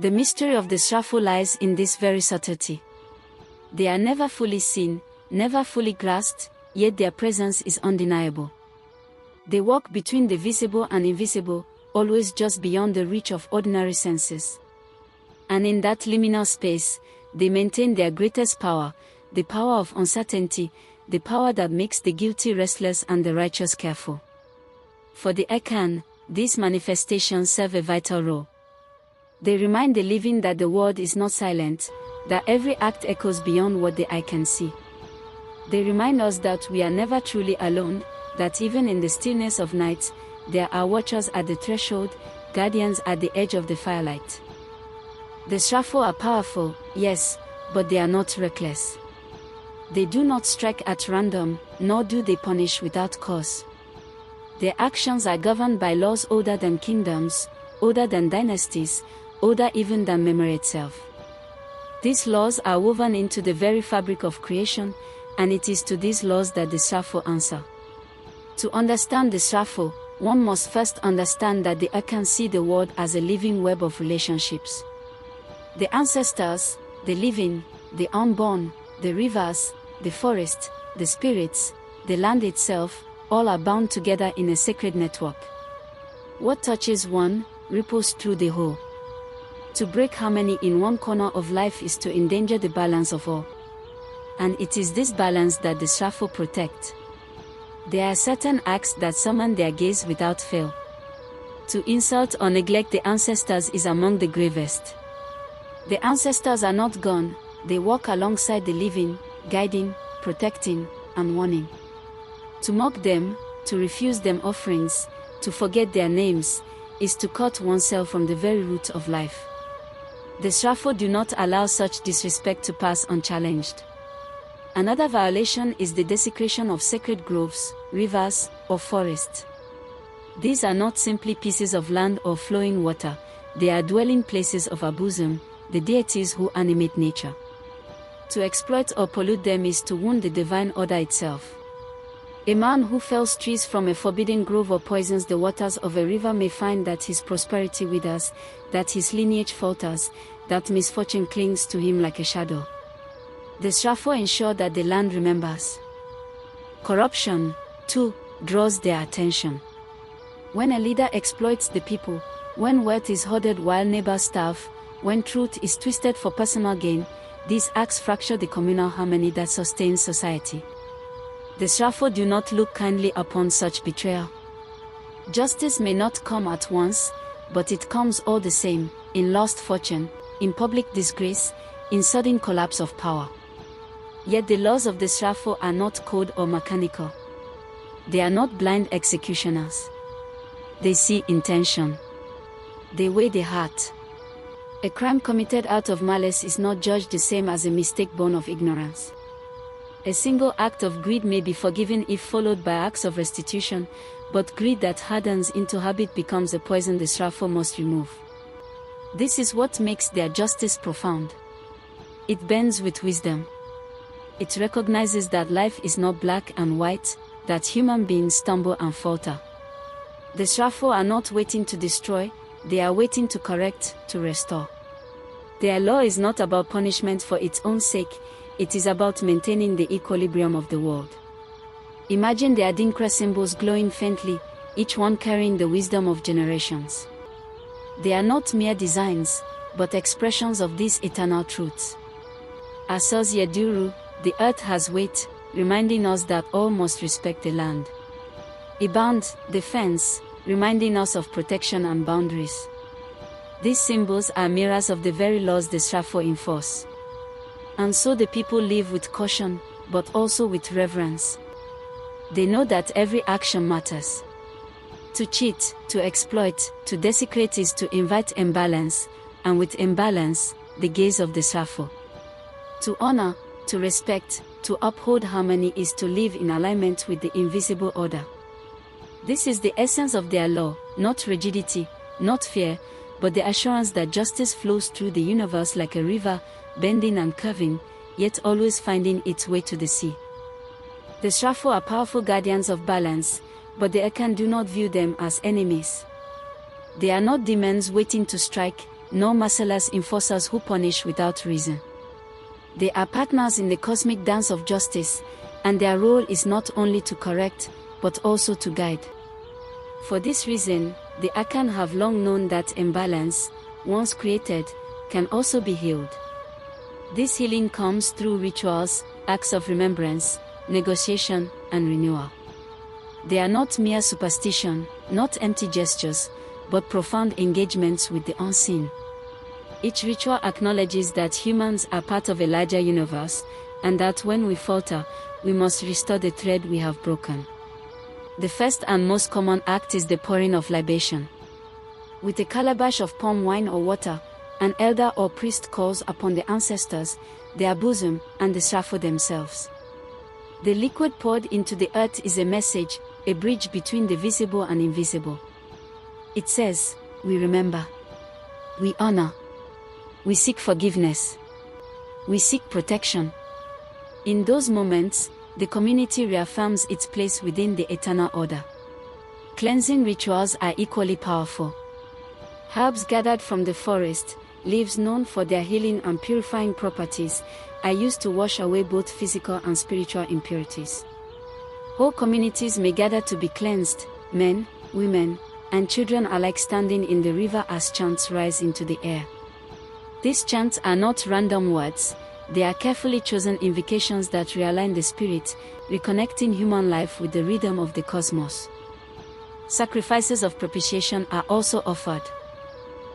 The mystery of the Srafo lies in this very subtlety. They are never fully seen, never fully grasped, yet their presence is undeniable. They walk between the visible and invisible, always just beyond the reach of ordinary senses. And in that liminal space, they maintain their greatest power, the power of uncertainty, the power that makes the guilty restless and the righteous careful. For the Akan, these manifestations serve a vital role. They remind the living that the world is not silent, that every act echoes beyond what the eye can see. They remind us that we are never truly alone, that even in the stillness of night, there are watchers at the threshold, guardians at the edge of the firelight. The Srafo are powerful, yes, but they are not reckless. They do not strike at random, nor do they punish without cause. Their actions are governed by laws older than kingdoms, older than dynasties, older even than memory itself. These laws are woven into the very fabric of creation, and it is to these laws that the Srafo answer. To understand the Srafo, one must first understand that the Akan see the world as a living web of relationships. The ancestors, the living, the unborn, the rivers, the forest, the spirits, the land itself, all are bound together in a sacred network. What touches one, ripples through the whole. To break harmony in one corner of life is to endanger the balance of all. And it is this balance that the Srafo protect. There are certain acts that summon their gaze without fail. To insult or neglect the ancestors is among the gravest. The ancestors are not gone, they walk alongside the living, guiding, protecting, and warning. To mock them, to refuse them offerings, to forget their names, is to cut oneself from the very root of life. The Srafo do not allow such disrespect to pass unchallenged. Another violation is the desecration of sacred groves, rivers, or forests. These are not simply pieces of land or flowing water, they are dwelling places of Abuzum, the deities who animate nature. To exploit or pollute them is to wound the divine order itself. A man who fells trees from a forbidden grove or poisons the waters of a river may find that his prosperity withers, that his lineage falters, that misfortune clings to him like a shadow. The Srafo ensure that the land remembers. Corruption, too, draws their attention. When a leader exploits the people, when wealth is hoarded while neighbors starve, when truth is twisted for personal gain, these acts fracture the communal harmony that sustains society. The Srafo do not look kindly upon such betrayal. Justice may not come at once, but it comes all the same, in lost fortune, in public disgrace, in sudden collapse of power. Yet the laws of the Srafo are not cold or mechanical. They are not blind executioners. They see intention. They weigh the heart. A crime committed out of malice is not judged the same as a mistake born of ignorance. A single act of greed may be forgiven if followed by acts of restitution, but greed that hardens into habit becomes a poison the Srafo must remove. This is what makes their justice profound. It bends with wisdom. It recognizes that life is not black and white, that human beings stumble and falter. The Srafo are not waiting to destroy, they are waiting to correct, to restore. Their law is not about punishment for its own sake, it is about maintaining the equilibrium of the world. Imagine the Adinkra symbols glowing faintly, each one carrying the wisdom of generations. They are not mere designs, but expressions of these eternal truths. Asos Yeduru, the earth has weight, reminding us that all must respect the land. Iband, the fence, reminding us of protection and boundaries. These symbols are mirrors of the very laws the Srafo enforce. And so the people live with caution, but also with reverence. They know that every action matters. To cheat, to exploit, to desecrate is to invite imbalance, and with imbalance, the gaze of the Srafo. To honor, to respect, to uphold harmony is to live in alignment with the invisible order. This is the essence of their law, not rigidity, not fear, but the assurance that justice flows through the universe like a river, bending and curving, yet always finding its way to the sea. The Srafo are powerful guardians of balance, but the Akan do not view them as enemies. They are not demons waiting to strike, nor merciless enforcers who punish without reason. They are partners in the cosmic dance of justice, and their role is not only to correct, but also to guide. For this reason, the Akan have long known that imbalance, once created, can also be healed. This healing comes through rituals, acts of remembrance, negotiation, and renewal. They are not mere superstition, not empty gestures, but profound engagements with the unseen. Each ritual acknowledges that humans are part of a larger universe, and that when we falter, we must restore the thread we have broken. The first and most common act is the pouring of libation. With a calabash of palm wine or water, an elder or priest calls upon the ancestors, their bosom, and the Srafo themselves. The liquid poured into the earth is a message, a bridge between the visible and invisible. It says, we remember, we honor, we seek forgiveness, we seek protection. In those moments, the community reaffirms its place within the eternal order. Cleansing rituals are equally powerful. Herbs gathered from the forest, leaves known for their healing and purifying properties, are used to wash away both physical and spiritual impurities. Whole communities may gather to be cleansed. Men, women, and children alike standing in the river as chants rise into the air. These chants are not random words, they are carefully chosen invocations that realign the spirit, reconnecting human life with the rhythm of the cosmos. Sacrifices of propitiation are also offered.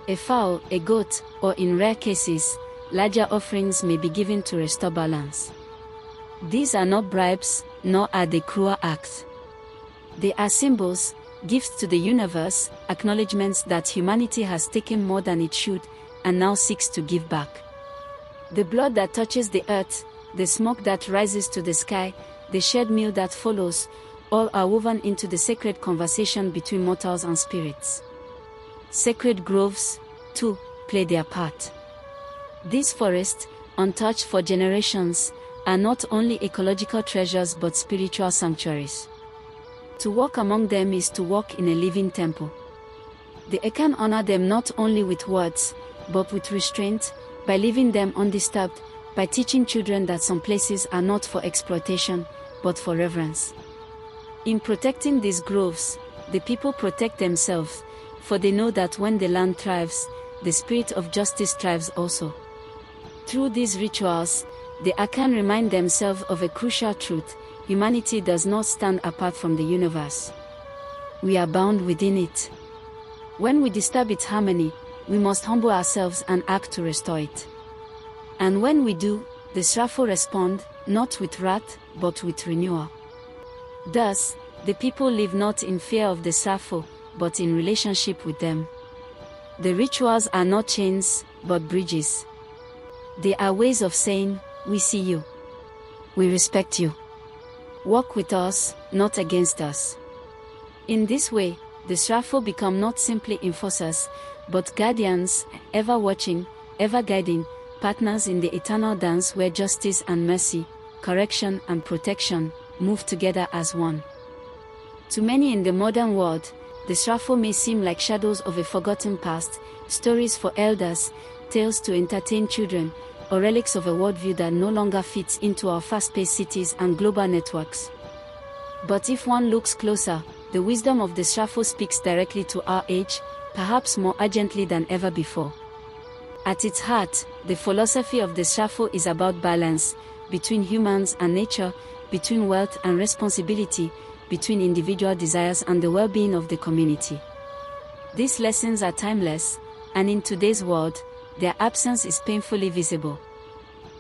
A fowl, a goat, or in rare cases, larger offerings may be given to restore balance. These are not bribes, nor are they cruel acts. They are symbols, gifts to the universe, acknowledgements that humanity has taken more than it should, and now seeks to give back. The blood that touches the earth, the smoke that rises to the sky, the shared meal that follows, all are woven into the sacred conversation between mortals and spirits. Sacred groves, too, play their part. These forests, untouched for generations, are not only ecological treasures but spiritual sanctuaries. To walk among them is to walk in a living temple. The Akan honor them not only with words, but with restraint, by leaving them undisturbed, by teaching children that some places are not for exploitation, but for reverence. In protecting these groves, the people protect themselves, for they know that when the land thrives, the spirit of justice thrives also. Through these rituals, the Akan remind themselves of a crucial truth: humanity does not stand apart from the universe. We are bound within it. When we disturb its harmony, we must humble ourselves and act to restore it. And when we do, the Srafo respond, not with wrath, but with renewal. Thus, the people live not in fear of the Srafo, but in relationship with them. The rituals are not chains, but bridges. They are ways of saying, we see you. We respect you. Walk with us, not against us. In this way, the Srafo become not simply enforcers, but guardians, ever watching, ever guiding, partners in the eternal dance where justice and mercy, correction and protection, move together as one. To many in the modern world, the Srafo may seem like shadows of a forgotten past, stories for elders, tales to entertain children, or relics of a worldview that no longer fits into our fast-paced cities and global networks. But if one looks closer, the wisdom of the Srafo speaks directly to our age, perhaps more urgently than ever before. At its heart, the philosophy of the Srafo is about balance, between humans and nature, between wealth and responsibility, between individual desires and the well-being of the community. These lessons are timeless, and in today's world, their absence is painfully visible.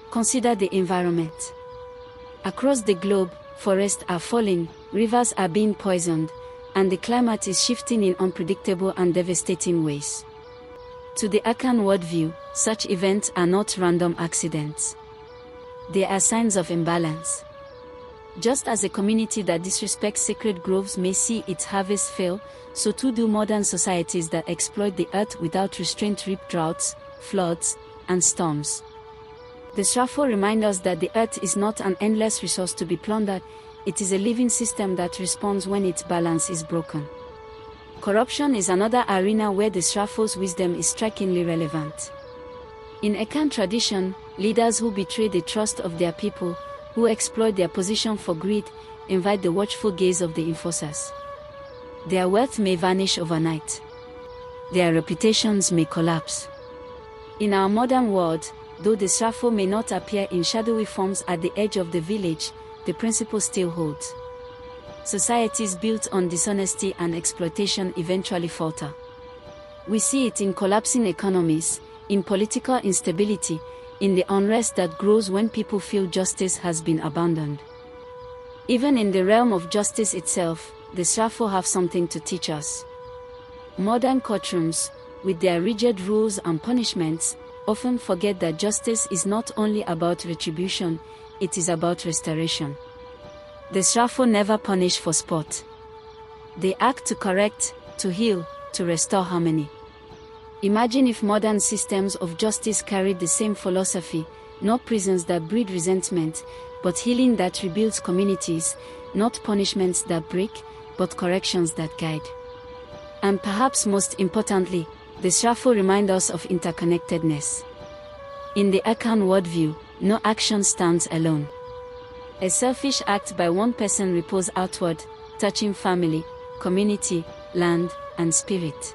Consider the environment. Across the globe, forests are falling, rivers are being poisoned, and the climate is shifting in unpredictable and devastating ways. To the Akan worldview, such events are not random accidents. They are signs of imbalance. Just as a community that disrespects sacred groves may see its harvest fail, so too do modern societies that exploit the earth without restraint reap droughts, floods, and storms. The Srafo remind us that the earth is not an endless resource to be plundered, it is a living system that responds when its balance is broken. Corruption is another arena where the Srafo's wisdom is strikingly relevant. In Akan tradition, leaders who betray the trust of their people, who exploit their position for greed, invite the watchful gaze of the enforcers. Their wealth may vanish overnight. Their reputations may collapse. In our modern world, though the Srafo may not appear in shadowy forms at the edge of the village, the principle still holds. Societies built on dishonesty and exploitation eventually falter. We see it in collapsing economies, in political instability, in the unrest that grows when people feel justice has been abandoned. Even in the realm of justice itself, the Srafo have something to teach us. Modern courtrooms, with their rigid rules and punishments, often forget that justice is not only about retribution, it is about restoration. The Srafo never punish for sport. They act to correct, to heal, to restore harmony. Imagine if modern systems of justice carried the same philosophy, not prisons that breed resentment, but healing that rebuilds communities, not punishments that break, but corrections that guide. And perhaps most importantly, the Srafo remind us of interconnectedness. In the Akan worldview, no action stands alone. A selfish act by one person ripples outward, touching family, community, land, and spirit.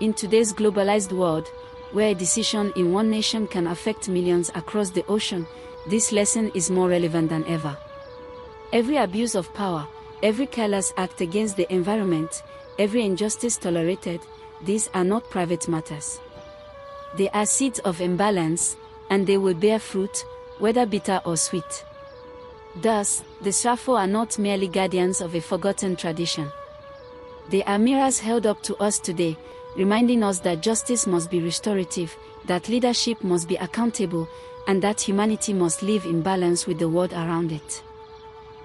In today's globalized world, where a decision in one nation can affect millions across the ocean, this lesson is more relevant than ever. Every abuse of power, every careless act against the environment, every injustice tolerated, these are not private matters. They are seeds of imbalance, and they will bear fruit, whether bitter or sweet. Thus, the Srafo are not merely guardians of a forgotten tradition. They are mirrors held up to us today, reminding us that justice must be restorative, that leadership must be accountable, and that humanity must live in balance with the world around it.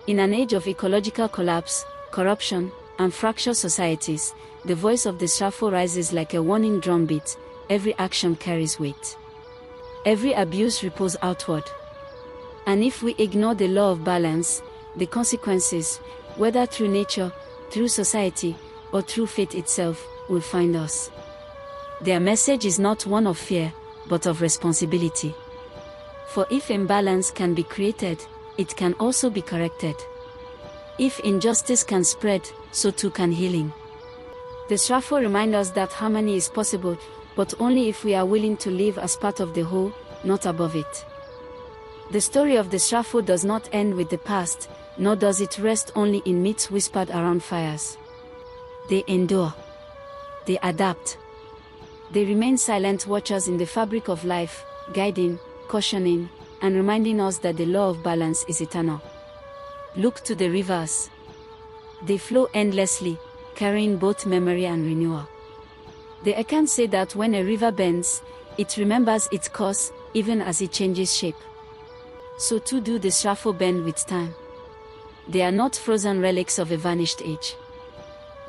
In an age of ecological collapse, corruption, and fractured societies, the voice of the Srafo rises like a warning drumbeat. Every action carries weight. Every abuse ripples outward. And if we ignore the law of balance, the consequences, whether through nature, through society, or through fate itself, will find us. Their message is not one of fear, but of responsibility. For if imbalance can be created, it can also be corrected. If injustice can spread, so too can healing. The Srafo remind us that harmony is possible, but only if we are willing to live as part of the whole, not above it. The story of the Srafo does not end with the past, nor does it rest only in myths whispered around fires. They endure. They adapt. They remain silent watchers in the fabric of life, guiding, cautioning, and reminding us that the law of balance is eternal. Look to the rivers. They flow endlessly, carrying both memory and renewal. The Akan say that when a river bends, it remembers its course, even as it changes shape. So too do the Srafo bend with time. They are not frozen relics of a vanished age.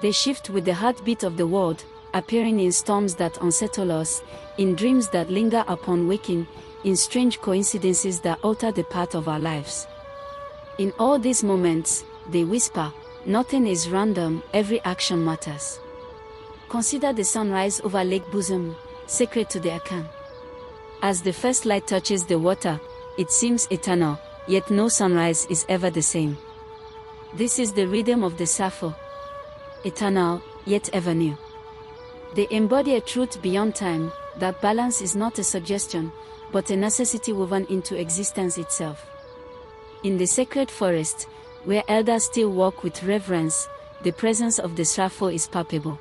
They shift with the heartbeat of the world, appearing in storms that unsettle us, in dreams that linger upon waking, in strange coincidences that alter the path of our lives. In all these moments, they whisper, nothing is random, every action matters. Consider the sunrise over Lake Bosom, sacred to the Akan. As the first light touches the water, it seems eternal, yet no sunrise is ever the same. This is the rhythm of the Srafo. Eternal, yet ever new. They embody a truth beyond time, that balance is not a suggestion, but a necessity woven into existence itself. In the sacred forest, where elders still walk with reverence, the presence of the Srafo is palpable.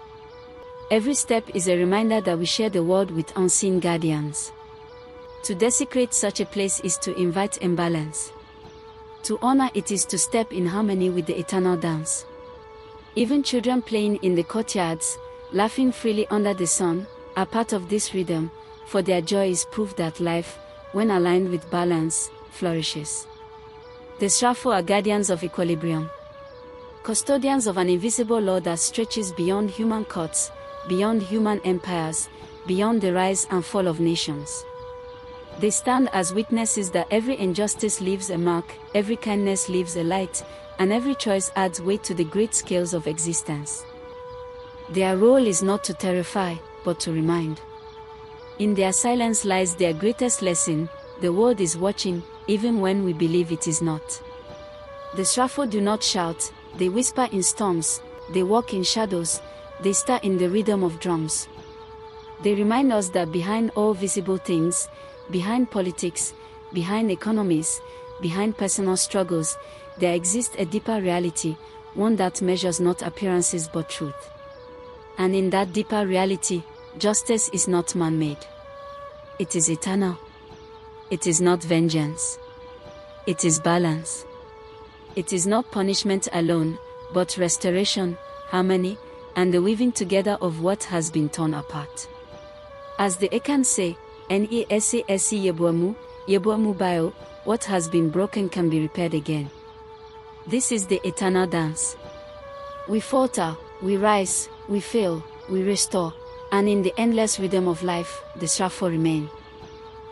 Every step is a reminder that we share the world with unseen guardians. To desecrate such a place is to invite imbalance. To honor it is to step in harmony with the eternal dance. Even children playing in the courtyards, laughing freely under the sun, are part of this rhythm, for their joy is proof that life, when aligned with balance, flourishes. The Srafo are guardians of equilibrium. Custodians of an invisible law that stretches beyond human courts, beyond human empires, beyond the rise and fall of nations. They stand as witnesses that every injustice leaves a mark, every kindness leaves a light, and every choice adds weight to the great scales of existence. Their role is not to terrify, but to remind. In their silence lies their greatest lesson: the world is watching, even when we believe it is not. The Srafo do not shout, they whisper in storms, they walk in shadows, they stir in the rhythm of drums. They remind us that behind all visible things, behind politics, behind economies, behind personal struggles, there exists a deeper reality, one that measures not appearances but truth. And in that deeper reality, justice is not man-made. It is eternal. It is not vengeance. It is balance. It is not punishment alone, but restoration, harmony, and the weaving together of what has been torn apart. As the Akan say, Nesase yebuamu bio, what has been broken can be repaired again. This is the eternal dance. We falter, we rise, we fail, we restore, and in the endless rhythm of life, the Srafo remain.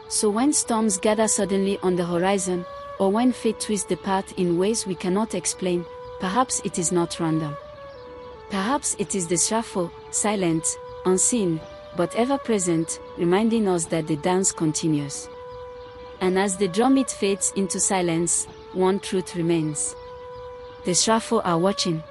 So when storms gather suddenly on the horizon, or when fate twists the path in ways we cannot explain, perhaps it is not random. Perhaps it is the Srafo, silent, unseen, but ever present, reminding us that the dance continues. And as the drumbeat fades into silence, one truth remains. The Srafo are watching.